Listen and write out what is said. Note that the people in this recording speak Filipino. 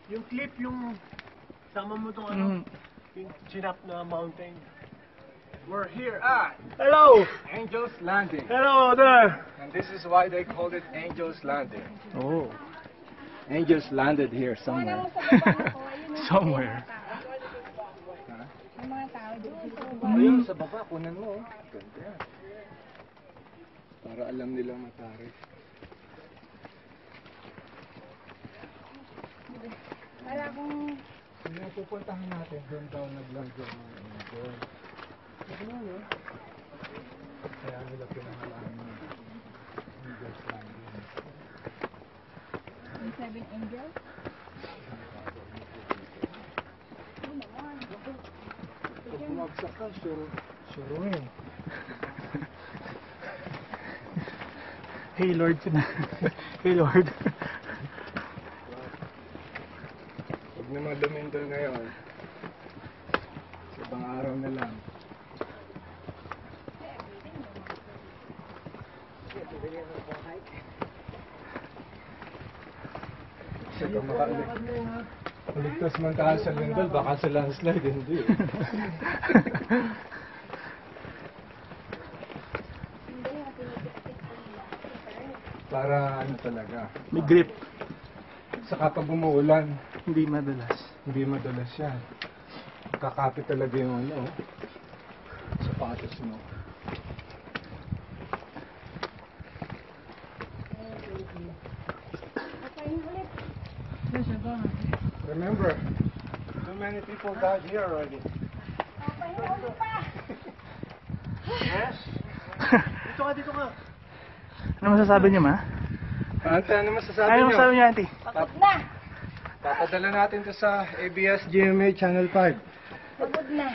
Yung clip, yung sama mo itong ano, yung chinap na mountain. We're here at Hello! Angel's Landing. Hello there! And this is why they called it Angel's Landing. Oh. Angels landed here somewhere. Somewhere. May mga tao dito. Ayun, sa baba, kunan mo. Ganda yan. Para alam nilang matari. Wala kong... Yung pupuntahan natin, doon daw nag-land yung mga angel. Ano yun? Kaya nila pinangalaan mo. Angel's Landing. Yung 7 angels? Pag bumagsak ka, suruin. Hey Lord, hey Lord. Huwag naman lumindol ngayon. Sa ibang araw na lang. Saka makaligtas man tayo sa lindol, baka sa landslide, hindi. Para ano talaga. May grip. Saka pag umuulan, Hindi madalas. hindi madalas yan. Kakapit talaga yung ano, sapatos mo. Remember, too many people died here already. Yes? Dito ka, dito ka. Ano masasabi niyo, ma? Ante, ano masasabi Ano nyo? masasabi niyo, auntie? Pagod na! Papadala natin to sa ABS-GMA Channel 5. Pagod na.